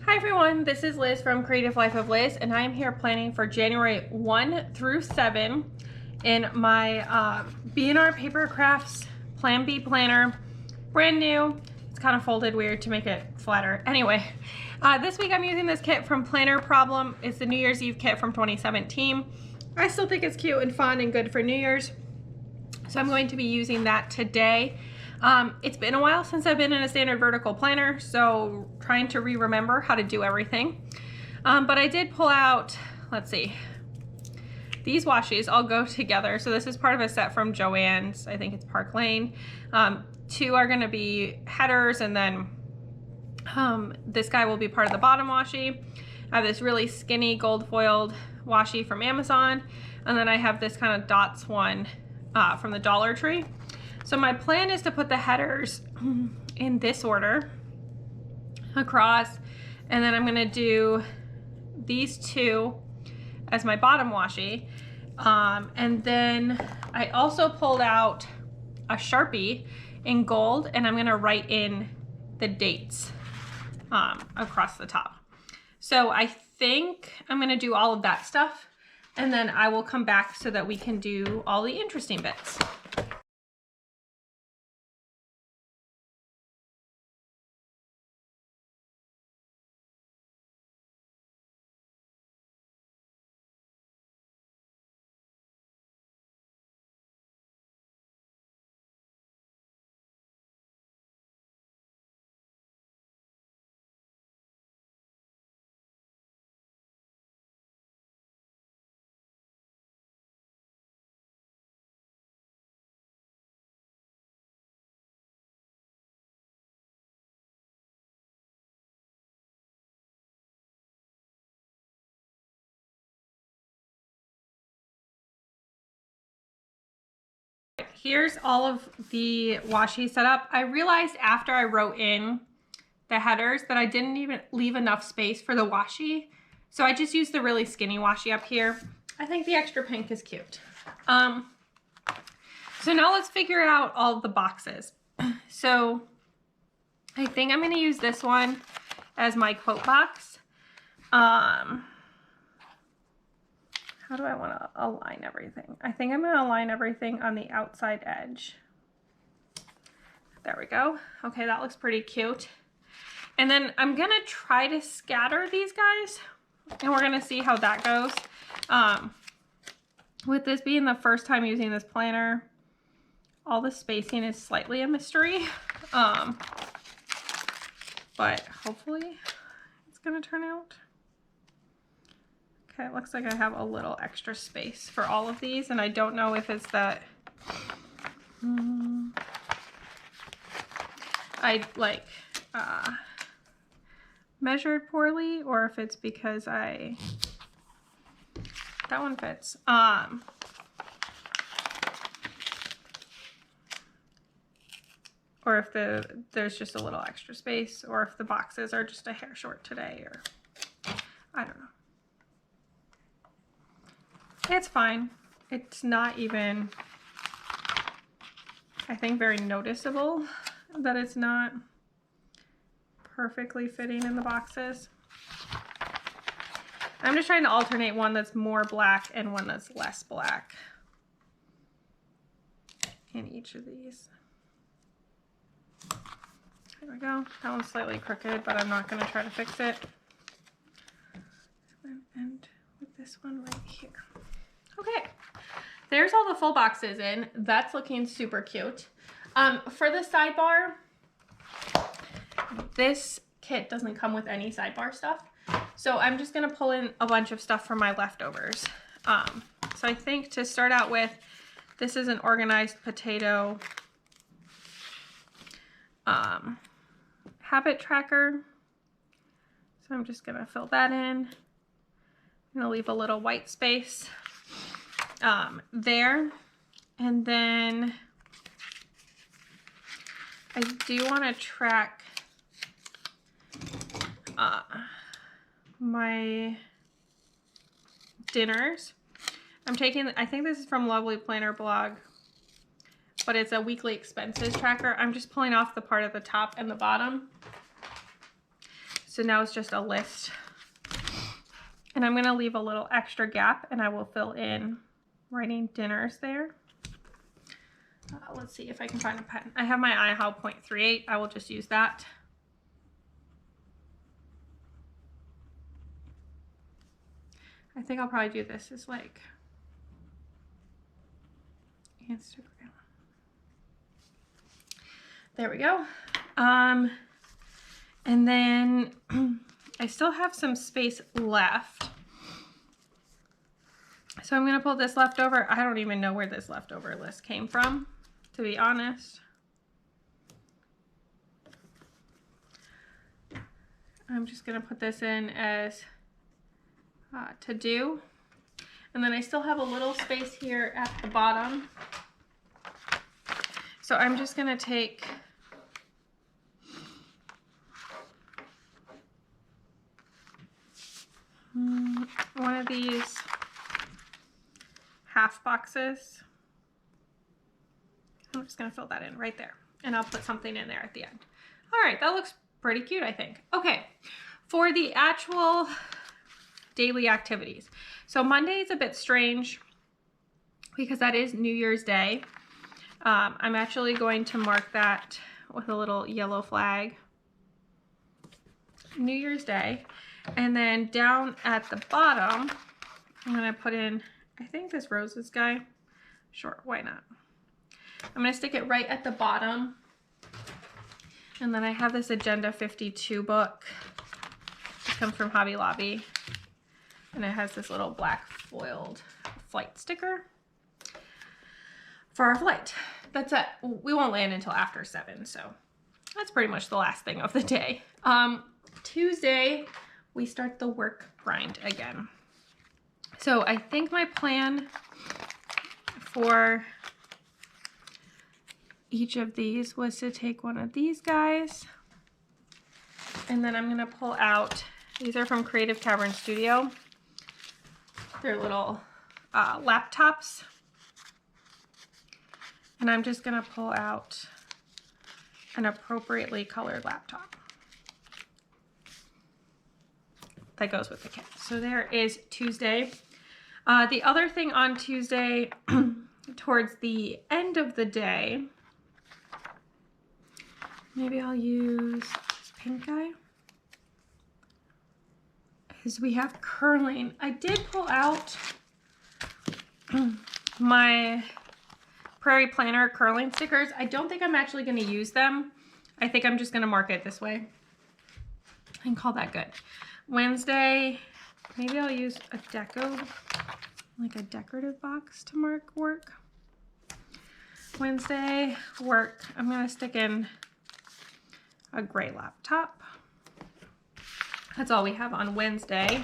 Hi everyone, this is Liz from Creative Life of Liz, and I am here planning for January 1 through 7 in my B&R Paper Crafts Plan B planner. Brand new. It's kind of folded weird to make it flatter. Anyway, this week I'm using this kit from Planner Problem. It's the New Year's Eve kit from 2017. I still think it's cute and fun and good for New Year's, so I'm going to be using that today. It's been a while since I've been in a standard vertical planner, so trying to remember how to do everything. But I did pull out, let's see, these washies all go together. So this is part of a set from Joann's, I think it's Park Lane. Two are gonna be headers, and then this guy will be part of the bottom washi. I have this really skinny gold foiled washi from Amazon, and then I have this kind of dots one from the Dollar Tree. So my plan is to put the headers in this order across, and then I'm gonna do these two as my bottom washi. And then I also pulled out a Sharpie in gold, and I'm gonna write in the dates across the top. So I think I'm gonna do all of that stuff, and then I will come back so that we can do all the interesting bits. Here's all of the washi set up. I realized after I wrote in the headers that I didn't even leave enough space for the washi. So I just used the really skinny washi up here. I think the extra pink is cute. So now let's figure out all of the boxes. So I think I'm gonna use this one as my quote box. How do I want to align everything? I think I'm going to align everything on the outside edge. There we go. Okay, that looks pretty cute. And then I'm going to try to scatter these guys, and we're going to see how that goes. With this being the first time using this planner, all the spacing is slightly a mystery. But hopefully it's going to turn out. Okay, it looks like I have a little extra space for all of these, and I don't know if it's that I like measured poorly, or if it's because that one fits. Or if there's just a little extra space, or if the boxes are just a hair short today, or I don't know. It's fine. It's not even, I think, very noticeable that it's not perfectly fitting in the boxes. I'm just trying to alternate one that's more black and one that's less black in each of these. There we go. That one's slightly crooked, but I'm not going to try to fix it. And with this one right here. Okay, there's all the full boxes in. That's looking super cute. For the sidebar, this kit doesn't come with any sidebar stuff, so I'm just gonna pull in a bunch of stuff from my leftovers. So I think to start out with, this is an organized potato habit tracker. So I'm just gonna fill that in. I'm gonna leave a little white space there, and then I do want to track my dinners. I'm taking, I think this is from Lovely Planner blog, but it's a weekly expenses tracker. I'm just pulling off the part at the top and the bottom. So now it's just a list. And I'm gonna leave a little extra gap and I will fill in writing dinners there. Let's see if I can find a pen. I have my IHO 0.38. I will just use that. I think I'll probably do this as like Instagram. There we go. And then I still have some space left. So I'm gonna pull this leftover. I don't even know where this leftover list came from, to be honest. I'm just gonna put this in as to do. And then I still have a little space here at the bottom. So I'm just gonna take one of these half boxes. I'm just gonna fill that in right there. And I'll put something in there at the end. All right, that looks pretty cute, I think. Okay, for the actual daily activities. So Monday is a bit strange because that is New Year's Day. I'm actually going to mark that with a little yellow flag. New Year's Day. And then down at the bottom, I'm gonna put in, I think this roses guy. Sure, why not? I'm gonna stick it right at the bottom. And then I have this Agenda 52 book. It comes from Hobby Lobby. And it has this little black foiled flight sticker for our flight. That's it. We won't land until after 7, so that's pretty much the last thing of the day. Tuesday, we start the work grind again. So I think my plan for each of these was to take one of these guys, and then I'm gonna pull out, these are from Creative Cavern Studio. They're little laptops. And I'm just gonna pull out an appropriately colored laptop that goes with the kit. So there is Tuesday. The other thing on Tuesday, towards the end of the day, maybe I'll use this pink guy, is we have curling. I did pull out my Prairie Planner curling stickers. I don't think I'm actually going to use them. I think I'm just going to mark it this way and call that good. Wednesday, maybe I'll use a deco, like a decorative box to mark work. Wednesday, work. I'm going to stick in a gray laptop. That's all we have on Wednesday.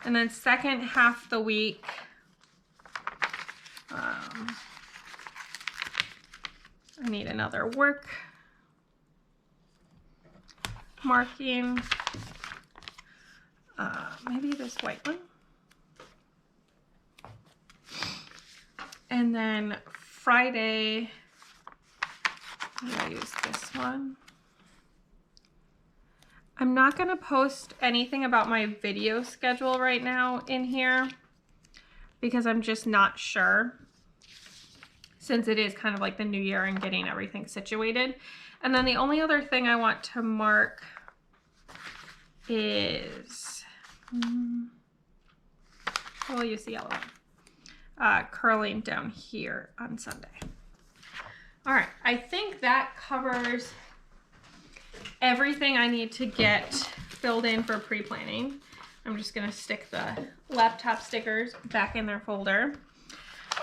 And then second half of the week, I need another work marking. Maybe this white one. And then Friday, I'm gonna use this one. I'm not gonna post anything about my video schedule right now in here because I'm just not sure, since it is kind of like the new year and getting everything situated. And then the only other thing I want to mark is, we'll use the yellow one, curling down here on Sunday. All right, I think that covers everything I need to get filled in for pre-planning. I'm just gonna stick the laptop stickers back in their folder.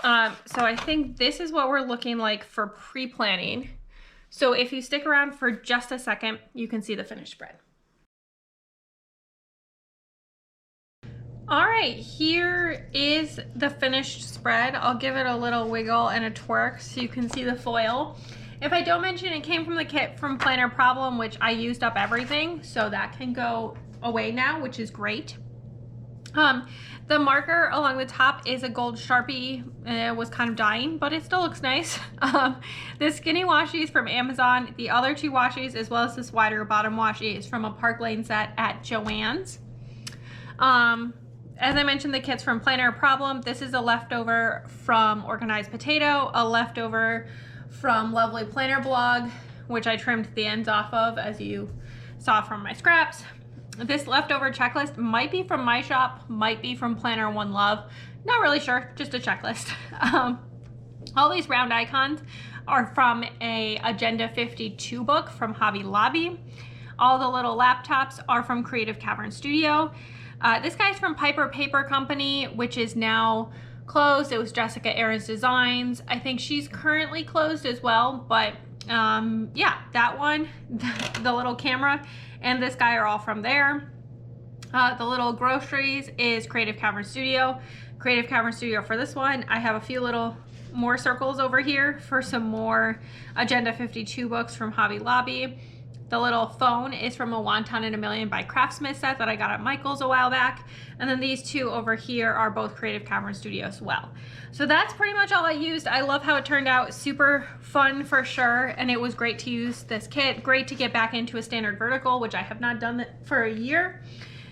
So I think this is what we're looking like for pre-planning. So if you stick around for just a second, you can see the finished spread. All right, here is the finished spread. I'll give it a little wiggle and a twerk so you can see the foil. If I don't mention, it came from the kit from Planner Problem, which I used up everything, so that can go away now, which is great. The marker along the top is a gold Sharpie. It was kind of dying, but it still looks nice. The skinny washi is from Amazon. The other two washies, as well as this wider bottom washi, is from a Park Lane set at Joann's. As I mentioned, the kit's from Planner Problem. This is a leftover from Organized Potato, a leftover from Lovely Planner Blog, which I trimmed the ends off of, as you saw from my scraps. This leftover checklist might be from my shop, might be from Planner One Love. Not really sure, just a checklist. All these round icons are from a Agenda 52 book from Hobby Lobby. All the little laptops are from Creative Cavern Studio. This guy's from Piper Paper Company, which is now closed. It was Jessica Aaron's Designs. I think she's currently closed as well, but yeah, that one, the little camera, and this guy are all from there. The little groceries is Creative Cavern Studio. Creative Cavern Studio for this one. I have a few little more circles over here for some more Agenda 52 books from Hobby Lobby. The little phone is from a Wonton and a Million by Craftsmith set that I got at Michael's a while back. And then these two over here are both Creative Cavern Studio as well. So that's pretty much all I used. I love how it turned out. Super fun for sure. And it was great to use this kit. Great to get back into a standard vertical, which I have not done for a year.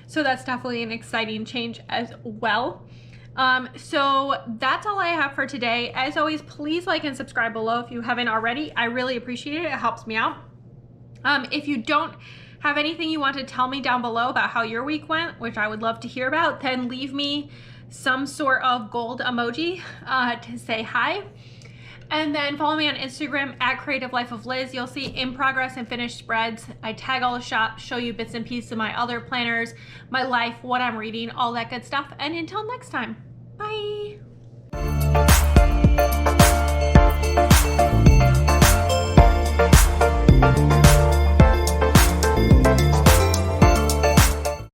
So that's definitely an exciting change as well. So that's all I have for today. As always, please like and subscribe below if you haven't already. I really appreciate it. It helps me out. If you don't have anything you want to tell me down below about how your week went, which I would love to hear about, then leave me some sort of gold emoji to say hi. And then follow me on Instagram at Creative Life of Liz. You'll see in progress and finished spreads. I tag all the shops, show you bits and pieces of my other planners, my life, what I'm reading, all that good stuff. And until next time, bye.